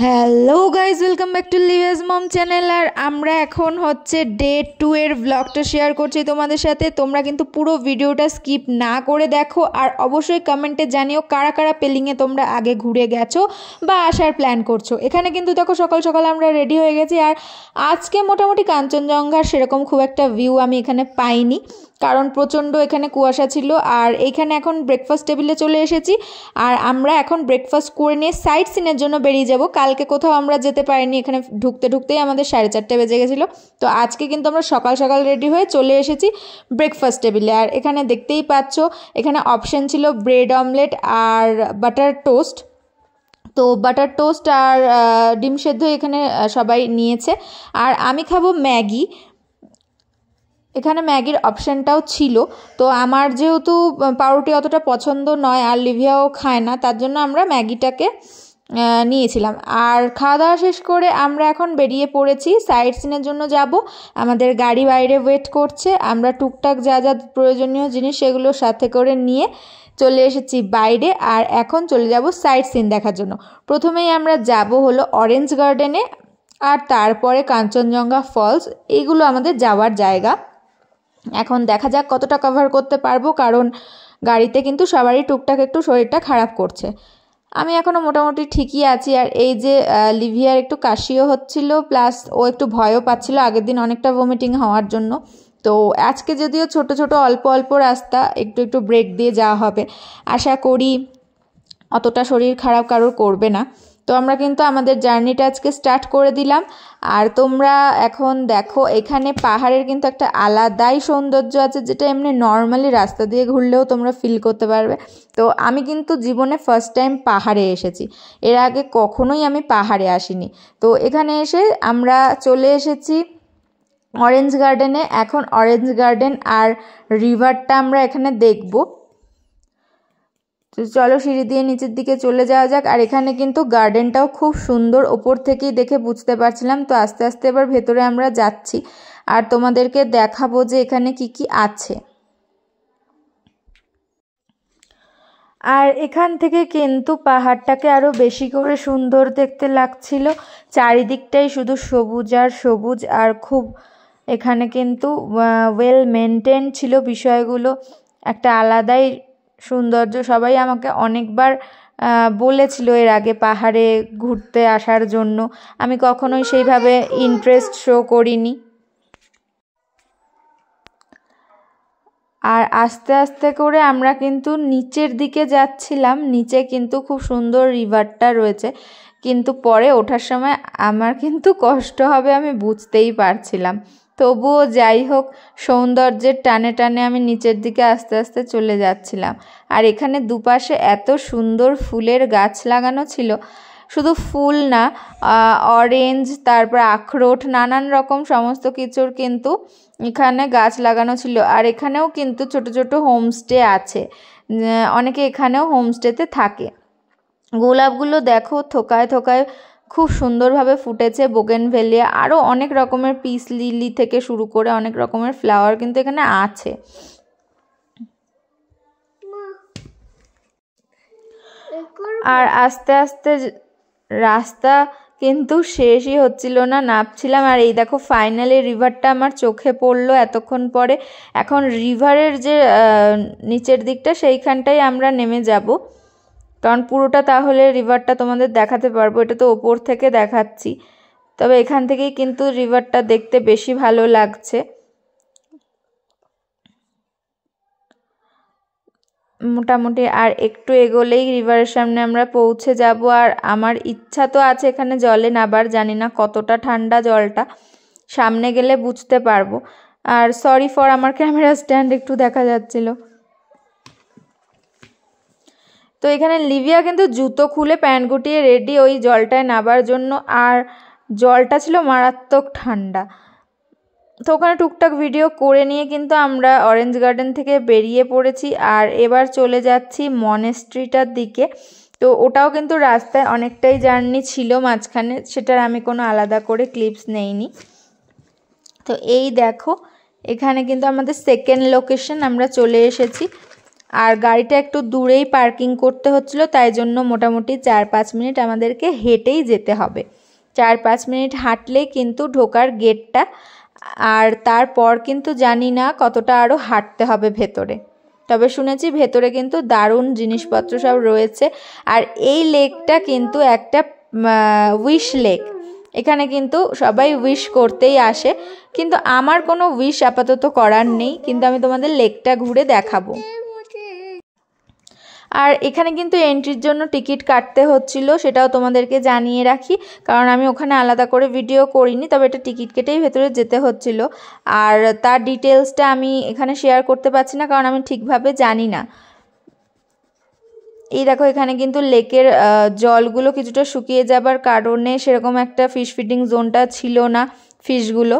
Hello guys, welcome back to লিভাস mom channel. আর আমরা এখন হচ্ছে ডে 2 এর ব্লগটা শেয়ার করছি তোমাদের সাথে। তোমরা কিন্তু পুরো ভিডিওটা স্কিপ না করে দেখো, আর অবশ্যই কমেন্টে জানিও কারা কারা পেলিংয়ে তোমরা আগে ঘুরে গেছো বা আসার প্ল্যান করছো। এখানে কিন্তু দেখো সকাল সকাল আমরা রেডি হয়ে গেছি। আর আজকে মোটামুটি কাঞ্চনজঙ্ঘার সেরকম খুব একটা ভিউ আমি এখানে পাইনি, কারণ প্রচণ্ড এখানে কুয়াশা ছিল। আর এইখানে এখন ব্রেকফাস্ট টেবিলে চলে এসেছি, আর আমরা এখন ব্রেকফাস্ট করে নিয়ে সাইট সিনের জন্য বেরিয়ে যাব। কালকে কোথাও আমরা যেতে পারিনি, এখানে ঢুকতে ঢুকতেই আমাদের 4:30 বেজে গেছিলো। তো আজকে কিন্তু আমরা সকাল সকাল রেডি হয়ে চলে এসেছি ব্রেকফাস্ট টেবিলে। আর এখানে দেখতেই পাচ্ছ, এখানে অপশান ছিল ব্রেড অমলেট আর বাটার টোস্ট। তো বাটার টোস্ট আর ডিম সেদ্ধ এখানে সবাই নিয়েছে। আর আমি খাবো ম্যাগি, এখানে ম্যাগির অপশানটাও ছিল। তো আমার যেহেতু পাউরুটি অতটা পছন্দ নয় আর লিভিয়াও খায় না, তার জন্য আমরা ম্যাগিটাকে নিয়েছিলাম। আর খাওয়া দাওয়া শেষ করে আমরা এখন বেরিয়ে পড়েছি, সাইট সিনের জন্য যাব। আমাদের গাড়ি বাইরে ওয়েট করছে, আমরা টুকটাক যা যা প্রয়োজনীয় জিনিস সেগুলো সাথে করে নিয়ে চলে এসেছি বাইরে। আর এখন চলে যাব সাইট সিন দেখার জন্য। প্রথমেই আমরা যাব হলো অরেঞ্জ গার্ডেনে, আর তারপরে কাঞ্চনজঙ্ঘা ফলস। এইগুলো আমাদের যাওয়ার জায়গা। এখন দেখা যাক কতটা কভার করতে পারবো, কারণ গাড়িতে কিন্তু সবারই টুকটাক একটু শরীরটা খারাপ করছে। আমি এখনও মোটামুটি ঠিকই আছি। আর এই যে লিভিয়ার একটু কাশিও হচ্ছিল, প্লাস ও একটু ভয়ও পাচ্ছিল আগের দিন অনেকটা ভমিটিং হওয়ার জন্য। তো আজকে যদিও ছোট ছোট অল্প অল্প রাস্তা, একটু একটু ব্রেক দিয়ে যাওয়া হবে, আশা করি অতটা শরীর খারাপ কারোর করবে না। তো আমরা কিন্তু আমাদের জার্নিটা আজকে স্টার্ট করে দিলাম। আর তোমরা এখন দেখো, এখানে পাহাড়ের কিন্তু একটা আলাদাই সৌন্দর্য আছে, যেটা এমনি নর্মালি রাস্তা দিয়ে ঘুরলেও তোমরা ফিল করতে পারবে। তো আমি কিন্তু জীবনে ফার্স্ট টাইম পাহাড়ে এসেছি, এর আগে কখনোই আমি পাহাড়ে আসিনি। তো এখানে এসে আমরা চলে এসেছি অরেঞ্জ গার্ডেনে। এখন অরেঞ্জ গার্ডেন আর রিভারটা আমরা এখানে দেখবো। তো চলো সিঁড়ি দিয়ে নিচের দিকে চলে যাওয়া যাক। আর এখানে কিন্তু গার্ডেনটাও খুব সুন্দর, ওপর থেকেই দেখে বুঝতে পারছিলাম। তো আস্তে আস্তে এবার ভেতরে আমরা যাচ্ছি, আর তোমাদেরকে দেখাবো যে এখানে কি কি আছে। আর এখান থেকে কিন্তু পাহাড়টাকে আরও বেশি করে সুন্দর দেখতে লাগছিল। চারিদিকটাই শুধু সবুজ আর সবুজ, আর খুব এখানে কিন্তু ওয়েল মেনটেন ছিল বিষয়গুলো, একটা আলাদাই সৌন্দর্য। সবাই আমাকে অনেকবার বলেছিল এর আগে পাহাড়ে ঘুরতে আসার জন্য, আমি কখনোই সেইভাবে ইন্টারেস্ট শো করিনি। আর আস্তে আস্তে করে আমরা কিন্তু নিচের দিকে যাচ্ছিলাম। নিচে কিন্তু খুব সুন্দর রিভারটা রয়েছে, কিন্তু পরে ওঠার সময় আমার কিন্তু কষ্ট হবে আমি বুঝতেই পারছিলাম। তবুও যাই হোক, সৌন্দর্যের টানে টানে আমি নিচের দিকে আস্তে আস্তে চলে যাচ্ছিলাম। আর এখানে দুপাশে এত সুন্দর ফুলের গাছ লাগানো ছিল, শুধু ফুল না, অরেঞ্জ, তারপর আখরোট, নানান রকম সমস্ত কিছুর কিন্তু এখানে গাছ লাগানো ছিল। আর এখানেও কিন্তু ছোট ছোট হোমস্টে আছে, অনেকে এখানেও হোমস্টেতে থাকে। গোলাপগুলো দেখো থোকায় থোকায় খুব সুন্দরভাবে ফুটেছে, বোগেনভেলিয়া, আরও অনেক রকমের পিস লিলি থেকে শুরু করে অনেক রকমের ফ্লাওয়ার কিন্তু এখানে আছে। আর আস্তে আস্তে রাস্তা কিন্তু শেষই হচ্ছিল না, নামছিলাম। আর এই দেখো ফাইনালি রিভারটা আমার চোখে পড়লো এতক্ষণ পরে। এখন রিভারের যে নিচের দিকটা সেইখানটাই আমরা নেমে যাব, কারণ পুরোটা তাহলে রিভারটা তোমাদের দেখাতে পারবো। এটা তো ওপর থেকে দেখাচ্ছি, তবে এখান থেকেই কিন্তু রিভারটা দেখতে বেশি ভালো লাগছে মোটামুটি। আর একটু এগোলেই রিভারের সামনে আমরা পৌঁছে যাব। আর আমার ইচ্ছা তো আছে এখানে জলে নাবার, জানি না কতটা ঠান্ডা জলটা, সামনে গেলে বুঝতে পারবো। আর সরি ফর আমার ক্যামেরা স্ট্যান্ড একটু দেখা যাচ্ছিল। তো এখানে লিভিয়া কিন্তু জুতো খুলে প্যান্ট গুটিয়ে রেডি ওই জলটায় নাবার জন্য। আর জলটা ছিল মারাত্মক ঠান্ডা। তো ওখানে টুকটাক ভিডিও করে নিয়ে কিন্তু আমরা অরেঞ্জ গার্ডেন থেকে বেরিয়ে পড়েছি। আর এবার চলে যাচ্ছি মনেস্ট্রিটার দিকে। তো ওটাও কিন্তু রাস্তায় অনেকটাই জার্নি ছিল মাঝখানে, সেটার আমি কোনো আলাদা করে ক্লিপস নেইনি। তো এই দেখো, এখানে কিন্তু আমাদের সেকেন্ড লোকেশন আমরা চলে এসেছি। আর গাড়িটা একটু দূরেই পার্কিং করতে হচ্ছিলো, তাই জন্য মোটামুটি 4-5 মিনিট আমাদেরকে হেঁটেই যেতে হবে। 4-5 মিনিট হাঁটলেই কিন্তু ঢোকার গেটটা। আর তারপর কিন্তু জানি না কতটা আরও হাঁটতে হবে ভেতরে। তবে শুনেছি ভেতরে কিন্তু দারুণ জিনিসপত্র সব রয়েছে। আর এই লেকটা কিন্তু একটা উইশ লেক। এখানে কিন্তু সবাই উইশ করতেই আসে, কিন্তু আমার কোনো উইশ আপাতত করার নেই, কিন্তু আমি তোমাদের লেকটা ঘুরে দেখাবো। আর এখানে কিন্তু এন্ট্রির জন্য টিকিট কাটতে হচ্ছিল, সেটাও তোমাদেরকে জানিয়ে রাখি, কারণ আমি ওখানে আলাদা করে ভিডিও করিনি, তবে এটা টিকিট কেটেই ভেতরে যেতে হচ্ছিল। আর তার ডিটেলসটা আমি এখানে শেয়ার করতে পারছি না, কারণ আমি ঠিকভাবে জানি না। এই দেখো এখানে কিন্তু লেকের জলগুলো কিছুটা শুকিয়ে যাবার কারণে সেরকম একটা ফিশ ফিডিং জোনটা ছিল না ফিশগুলো।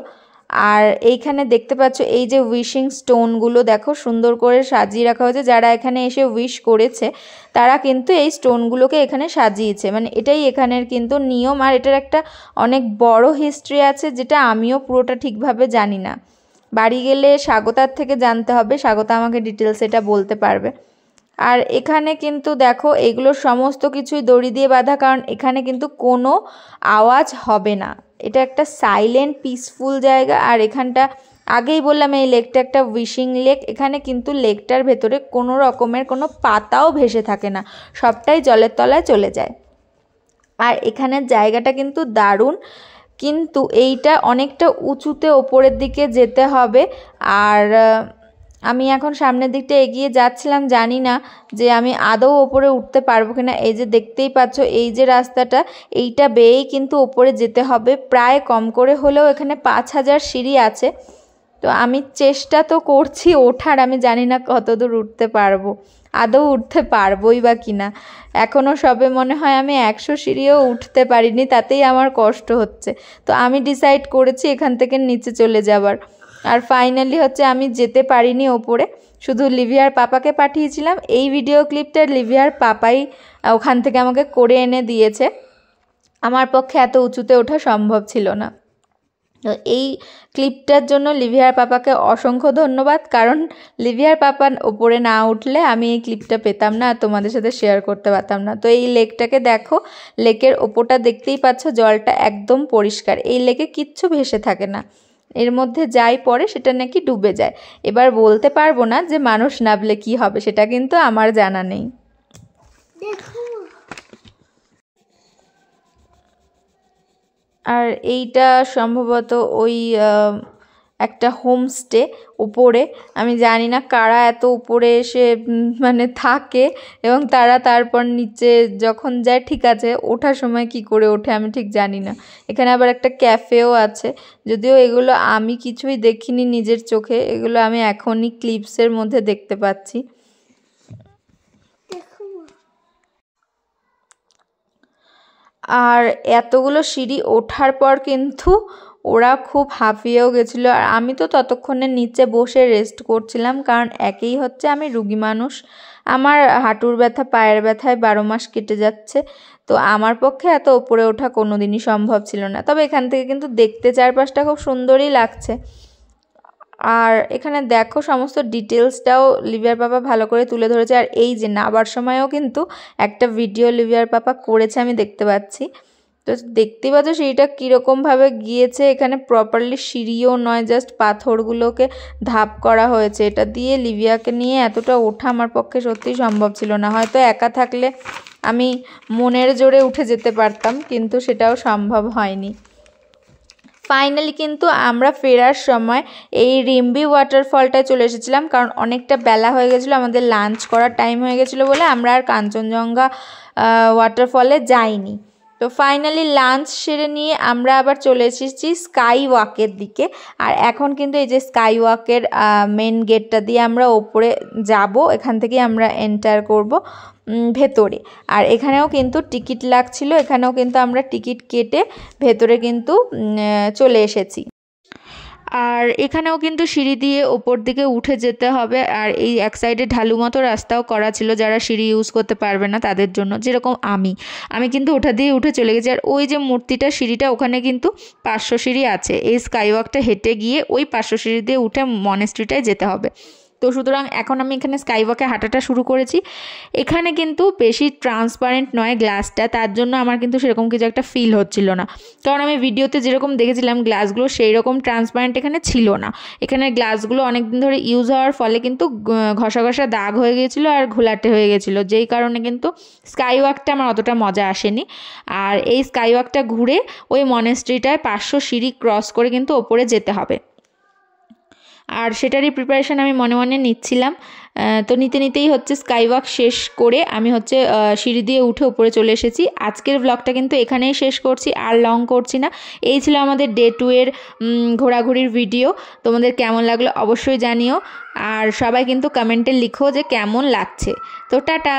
আর এইখানে দেখতে পাচ্ছ এই যে উইশিং স্টোনগুলো দেখো সুন্দর করে সাজিয়ে রাখা হয়েছে। যারা এখানে এসে উইশ করেছে তারা কিন্তু এই স্টোনগুলোকে এখানে সাজিয়েছে, মানে এটাই এখানের কিন্তু নিয়ম। আর এটার একটা অনেক বড় হিস্ট্রি আছে, যেটা আমিও পুরোটা ঠিকভাবে জানি না। বাড়ি গেলে স্বাগতার থেকে জানতে হবে, স্বাগতা আমাকে ডিটেলস এটা বলতে পারবে। আর এখানে কিন্তু দেখো এগুলো সমস্ত কিছুই দড়ি দিয়ে বাঁধা, কারণ এখানে কিন্তু কোনো আওয়াজ হবে না। এটা একটা সাইলেন্ট পিসফুল জায়গা। আর এখানটা আগেই বললাম এই লেকটা একটা উইশিং লেক। এখানে কিন্তু লেকটার ভেতরে কোনো রকমের কোনো পাতাও ভেসে থাকে না, সবটাই জলের তলায় চলে যায়। আর এখানের জায়গাটা কিন্তু দারুণ, কিন্তু এইটা অনেকটা উঁচুতে ওপরের দিকে যেতে হবে। আর আমি এখন সামনের দিকটা এগিয়ে যাচ্ছিলাম, জানি না যে আমি আদৌ ওপরে উঠতে পারবো কিনা। এই যে দেখতেই পাচ্ছ এই যে রাস্তাটা, এইটা বেয়েই কিন্তু ওপরে যেতে হবে। প্রায় কম করে হলেও এখানে 5000 সিঁড়ি আছে। তো আমি চেষ্টা তো করছি ওঠার, আমি জানি না কতদূর উঠতে পারবো, আদৌ উঠতে পারবোই বা কিনা। এখনও সবে মনে হয় আমি 100 সিঁড়িও উঠতে পারিনি, তাতেই আমার কষ্ট হচ্ছে। তো আমি ডিসাইড করেছি এখান থেকে নিচে চলে যাবার। আর ফাইনালি হচ্ছে আমি যেতে পারিনি ওপরে, শুধু লিভিয়ার পাপাকে পাঠিয়েছিলাম। এই ভিডিও ক্লিপটা লিভিয়ার পাপাই ওখান থেকে আমাকে করে এনে দিয়েছে, আমার পক্ষে এত উঁচুতে ওঠা সম্ভব ছিল না। তো এই ক্লিপটার জন্য লিভিয়ার পাপাকে অসংখ্য ধন্যবাদ, কারণ লিভিয়ার পাপা ওপরে না উঠলে আমি এই ক্লিপটা পেতাম না, তোমাদের সাথে শেয়ার করতে পারতাম না। তো এই লেকটাকে দেখো, লেকের ওপরটা দেখতেই পাচ্ছ, জলটা একদম পরিষ্কার। এই লেকে কিচ্ছু ভেসে থাকে না, এর মধ্যে যাই পড়ে সেটা নাকি ডুবে যায়। এবার বলতে পারবো না যে মানুষ নামলে কি হবে, সেটা কিন্তু আমার জানা নেই। আর এইটা সম্ভবত ওই একটা হোমস্টে উপরে। আমি জানি না কারা এত উপরে এসে মানে থাকে এবং তারা তারপর নিচে যখন যায়, ঠিক আছে ওঠার সময় কি করে ওঠে আমি ঠিক জানি না। এখানে আবার একটা ক্যাফেও আছে, যদিও এগুলো আমি কিছুই দেখিনি নিজের চোখে, এগুলো আমি এখনই ক্লিপসের মধ্যে দেখতে পাচ্ছি। আর এতগুলো সিঁড়ি ওঠার পর কিন্তু ওরা খুব হাঁপিয়েও গেছিলো। আর আমি তো ততক্ষণে নিচে বসে রেস্ট করছিলাম, কারণ একেই হচ্ছে আমি রুগী মানুষ, আমার হাঁটুর ব্যথা পায়ের ব্যথায় 12 মাস কেটে যাচ্ছে। তো আমার পক্ষে এত ওপরে ওঠা কোনো দিনই সম্ভব ছিল না। তবে এখান থেকে কিন্তু দেখতে চারপাশটা খুব সুন্দরই লাগছে। আর এখানে দেখো সমস্ত ডিটেলসটাও লিভিয়ার পাপা ভালো করে তুলে ধরেছে। আর এই যে নাবার সময়ও কিন্তু একটা ভিডিও লিভিয়ার পাপা করেছে, আমি দেখতে পাচ্ছি। তো দেখতেই পাচ্ছ সিঁড়িটা কীরকমভাবে গিয়েছে। এখানে প্রপারলি সিঁড়িও নয়, জাস্ট পাথরগুলোকে ধাপ করা হয়েছে। এটা দিয়ে লিভিয়াকে নিয়ে এতটা ওঠা আমার পক্ষে সত্যিই সম্ভব ছিল না। হয়তো একা থাকলে আমি মনের জোরে উঠে যেতে পারতাম, কিন্তু সেটাও সম্ভব হয়নি। ফাইনালি কিন্তু আমরা ফেরার সময় এই রিম্বি ওয়াটারফলটায় চলে এসেছিলাম, কারণ অনেকটা বেলা হয়ে গেছিলো, আমাদের লাঞ্চ করার টাইম হয়ে গেছিলো বলে আমরা আর কাঞ্চনজঙ্ঘা ওয়াটারফলে যাইনি। তো ফাইনালি লাঞ্চ সেরে নিয়ে আমরা আবার চলে এসেছি স্কাই ওয়াকের দিকে। আর এখন কিন্তু এই যে স্কাই ওয়াকের মেন গেটটা দিয়ে আমরা ওপরে যাব, এখান থেকে আমরা এন্টার করব ভেতরে। আর এখানেও কিন্তু টিকিট লাগছিল, এখানেও কিন্তু আমরা টিকিট কেটে ভেতরে কিন্তু চলে এসেছি। আর এখানেও কিন্তু সিঁড়ি দিয়ে ওপর দিকে উঠে যেতে হবে। আর এই এক সাইডে ঢালু মতো রাস্তাও করা ছিল, যারা সিঁড়ি ইউজ করতে পারবে না তাদের জন্য, যেরকম আমি কিন্তু ওটা দিয়ে উঠে চলে গেছি। আর ওই যে মূর্তিটা সিঁড়িটা, ওখানে কিন্তু 500 সিঁড়ি আছে। এই স্কাইওয়াকটা হেঁটে গিয়ে ওই 500 সিঁড়ি দিয়ে উঠে মনেস্ট্রিটায় যেতে হবে। তো সুতরাং এখন আমি এখানে স্কাইওয়াকে হাঁটাটা শুরু করেছি। এখানে কিন্তু বেশি ট্রান্সপারেন্ট নয় গ্লাসটা, তার জন্য আমার কিন্তু সেরকম কিছু একটা ফিল হচ্ছিল না, কারণ আমি ভিডিওতে যেরকম দেখেছিলাম গ্লাসগুলো সেই রকম ট্রান্সপারেন্ট এখানে ছিল না। এখানে গ্লাসগুলো অনেকদিন ধরে ইউজ হওয়ার ফলে কিন্তু ঘষা ঘষা দাগ হয়ে গিয়েছিলো আর ঘোলাটে হয়ে গেছিলো, যেই কারণে কিন্তু স্কাইওয়াকটা আমার অতটা মজা আসেনি। আর এই স্কাইওয়াকটা ঘুরে ওই মনেস্ট্রিটায় 500 সিঁড়ি ক্রস করে কিন্তু ওপরে যেতে হবে, আর সেটারই প্রিপারেশান আমি মনে মনে নিচ্ছিলাম। তো নিতে নিতেই হচ্ছে স্কাইওয়াক শেষ করে আমি হচ্ছে সিঁড়ি দিয়ে উঠে উপরে চলে এসেছি। আজকের ব্লগটা কিন্তু এখানেই শেষ করছি, আর লং করছি না। এই ছিল আমাদের ডে 2 এর ঘোরাঘুরির ভিডিও। তোমাদের কেমন লাগলো অবশ্যই জানিও, আর সবাই কিন্তু কমেন্টে লিখো যে কেমন লাগছে। তো টাটা।